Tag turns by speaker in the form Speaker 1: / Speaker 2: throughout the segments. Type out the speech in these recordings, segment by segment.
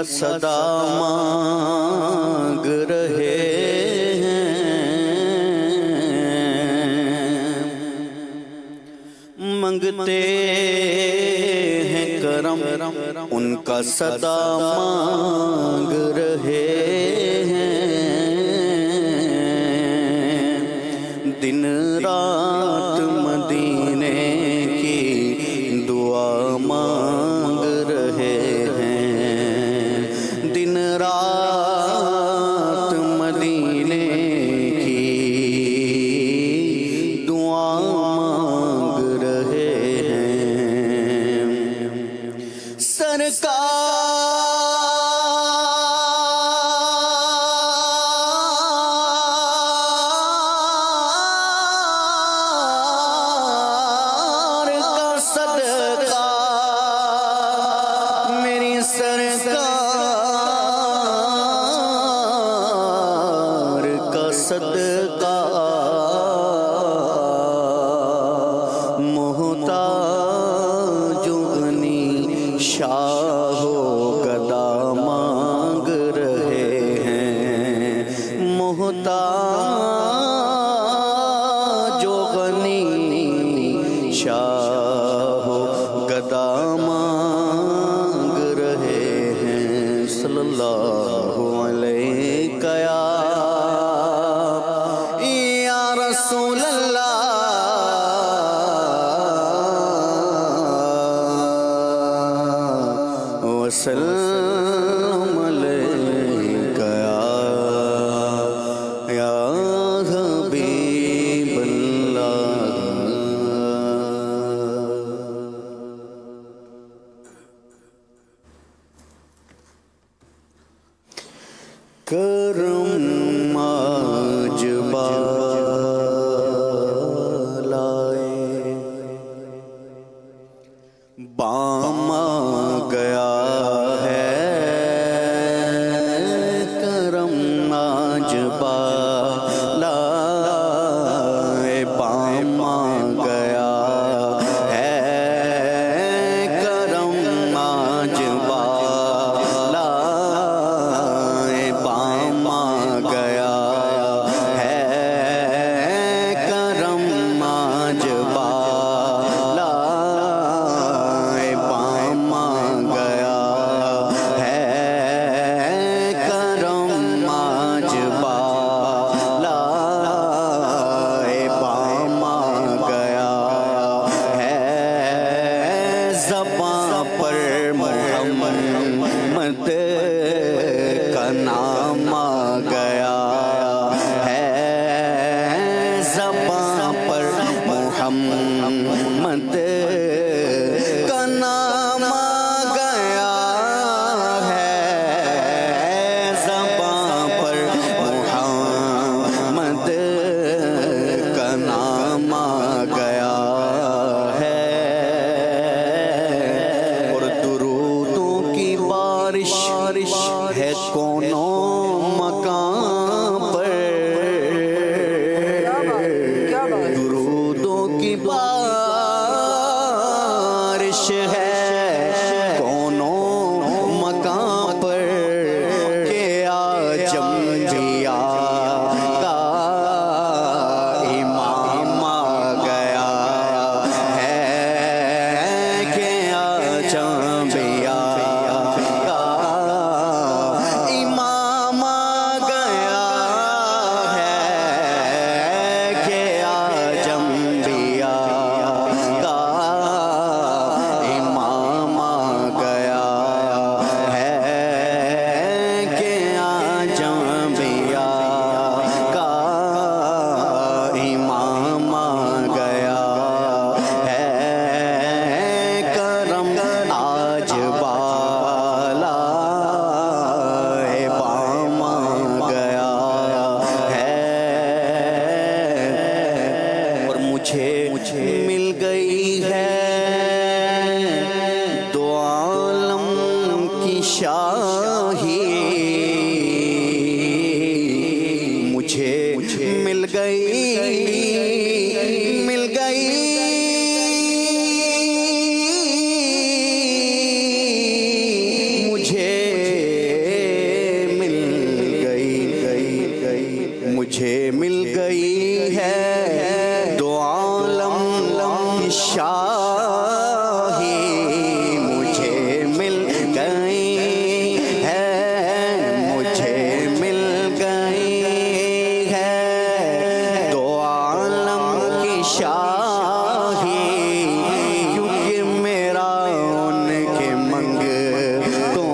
Speaker 1: सदा मांग रहे हैं। मंगते हैं करम उनका सदा मांग रहे हैं। दिन रात मदीने की दुआ मांग रहे हैं। दिन रात मदीने की दुआ मांग रहे हैं। सरकार सदका मोहताजो गनी शाहो गदा मांग रहे हैं। मोहताजो गनी शाहो गदा मांग रहे हैं। सल्लल्लाहु अलैहि रसूल अल्लाह वसल्लम अलैका या हबीब अल्लाह। करम आज बामा गया है। करम आज बालाए बामा गया है। करम आज बालाए बामा गया है। करम आज पर मोहम्मद का नाम आ गया है। ज़बां पर मोहम्मद का नाम आ गया है। ज़बां पर मोहम्मद का नाम आ गया है। है कौनों मकाम पर दुरूदों की बारिश है। कौनों मकाम पर के आजम बिया का इमाम आ गया है। के आजम बिया मुझे मिल गई है दो आलम की शाही। मुझे मिल गई मुझे मुझे मिल गई है दो आलम की शाही, मुझे मिल गई है, मुझे मिल गई है दो आलम की शाही, क्योंकि मेरा उनके मंगतों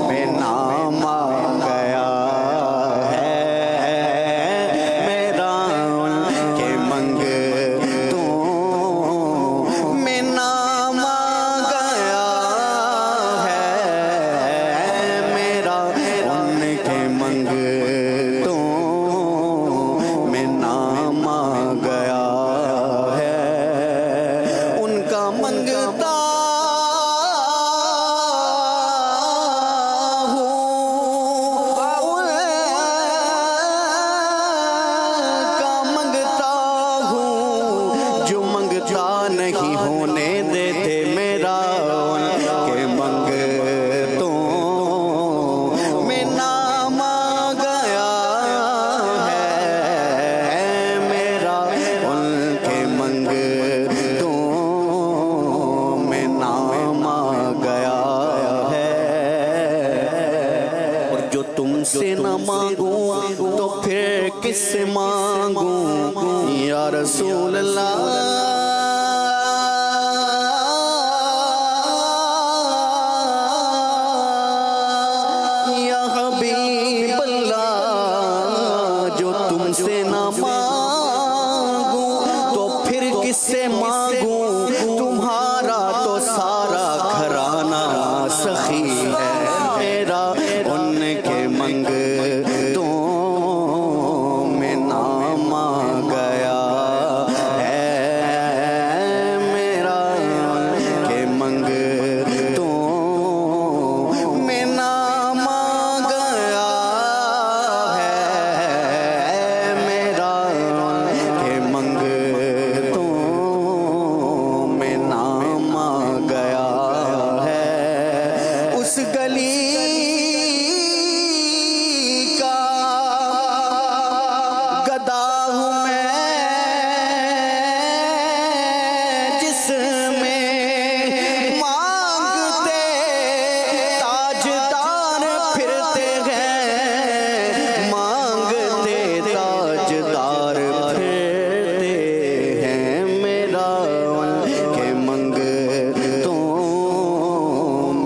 Speaker 1: में नाम आ गया है, मेरा उनके मंगतों में नाम आ गया है, मेरा उनके मंगतों में नाम आ गया है। उनका मंगता हूँ, उनका मंगता हूँ, जो मंगता नहीं होने देते, मेरा उनके मंगतों में नाम आ गया है, मेरा उनके मंगतों में नाम आ गया है। और जो तुमसे न मांगूं तो फिर किससे मांगूं या रसूल अल्लाह, या हबीब अल्लाह, जो तुमसे न मांगूं तो फिर किससे मांगूं, तुम्हारा तो सारा घराना सखी है, मेरा उनके मंगतों में नाम आ गया है, मेरा उनके मंगतों में नाम आ गया है, मेरा उनके मंगतों में नाम आ गया है। उस गली का गदा हूँ मैं, जिसमें मांगते ताजदार फिरते हैं, मांगते ताजदार फिरते हैं, मेरा उनके मंगतों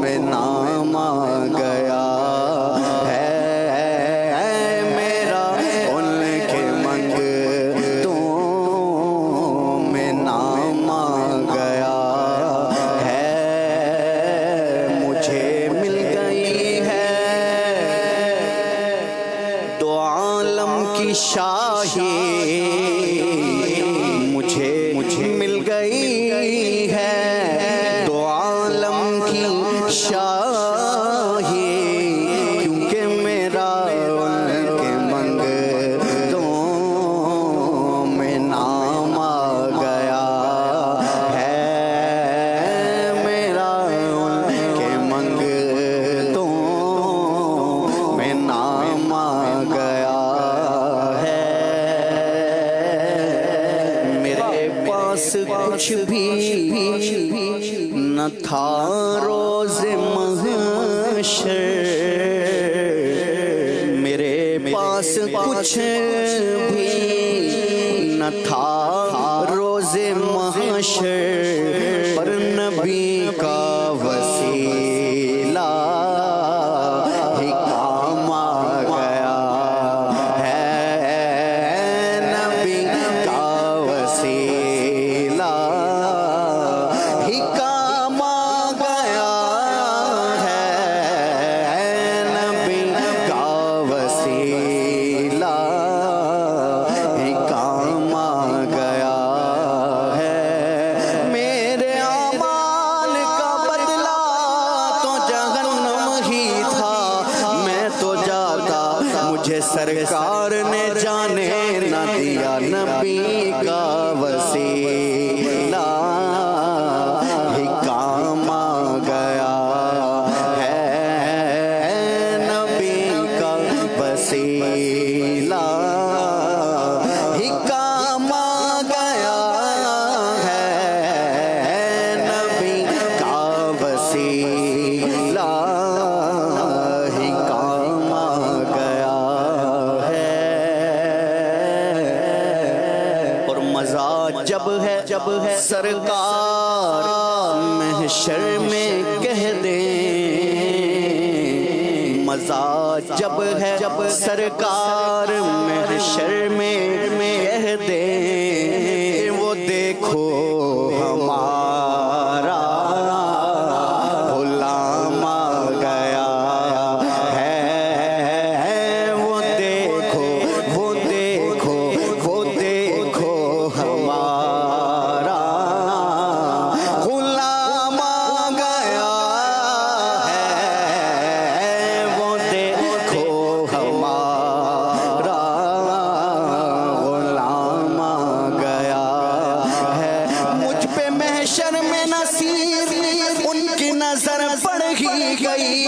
Speaker 1: में नाम आ गया है, मेरा उनके मंगतों में नाम आ गया है। मुझे मिल गई है दो आलम की शाही, मुझे मिल गई है दो आलम की शाही, क्योंकि मेरा उनके मंगतों में नाम आ गया है, मेरा उनके मंगतों में नाम आ गया है। मेरे पास कुछ भी न था रोज़े महशर, मेरे पास कुछ भी न था रोज़े महशर, पर नबी का वसीला ही काम आ गया है, नबी का वसीला ही काम आ गया है, नबी का वसीला ही काम आ गया है। मेरे आमाल का बदला तो जहन्नम ही था, मैं तो जाता मुझे सरकार ने जाने न दिया, नबी का वसीला ही काम आ गया है, नबी का वसीला ही काम आ गया है, नबी का वसीला ही काम आ गया है। और मजा जब है सरकार महशर में कह दे, मजा जब है सरकार महशर में कह दे, वो देखो हमारा गुलाम आ गया है, वो देखो हमारा गुलाम आ गया है, वो देखो हमारा गुलाम आ गया है। मुझ पे महशर में नसीर उनकी नजर पड़ ही गई,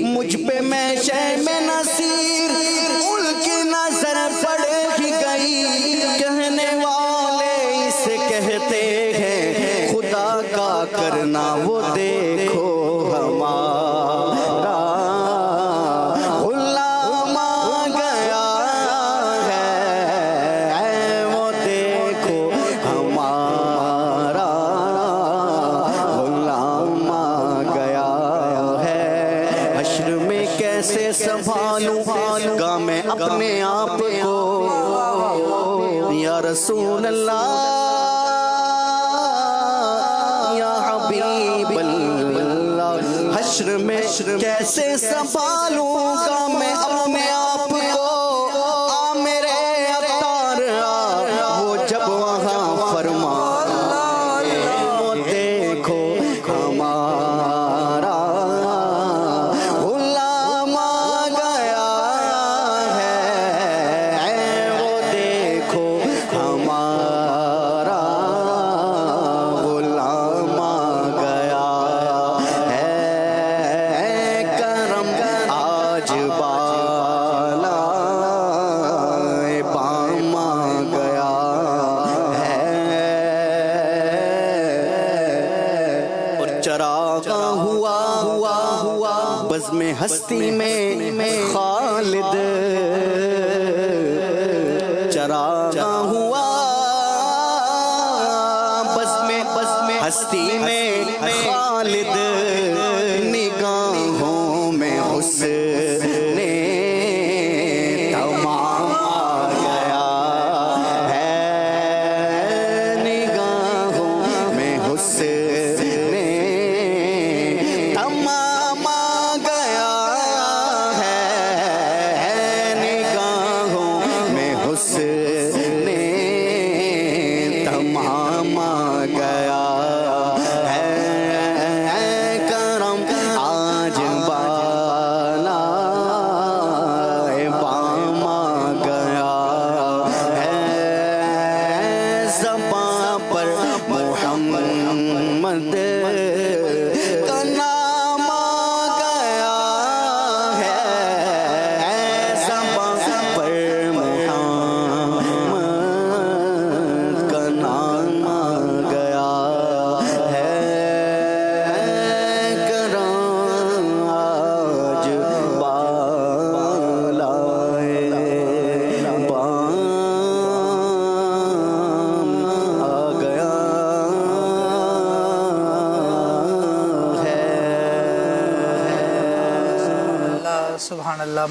Speaker 1: मुझ पे महशर में नसीर उनकी नजर पड़ ही गई। कहने वाले इसे कहते हैं खुदा का करना, वो देखो हमारा गुलाम आ गया है, वो देखो हमारा गुलाम आ गया है। हश्र में कैसे संभालूंगा मैं अपने आप को, या रसूल अल्लाह या हबीब अल्लाह। हश्र में कैसे संभालूंगा मैं अपने आप को, आ मेरे अवतार वो जब वहाँ फरमा, वो देखो हमारा गुलाम आ गया है, वो देखो हमारा गुलाम आ गया है। करम आज बाला बाम आ गया है। और चरागा हुआ बज़्म हस्ती में खालिद, चरागा हुआ बज़्म हस्ती में खालिद, निगाहों में हुस्ने तमाम आ गया है, निगाहों में हुस्ने तमाम आ गया है, निगाहों में हुस्ने तमाम आ गया है। करम आज बाला बाम आ गया है, ज़बां पर मोहम्मद का नाम आ गया है, ज़बां पर मोहम्मद का नाम आ गया है। करम आज बाला बाम आ गया है।
Speaker 2: सुभान अल्लाह।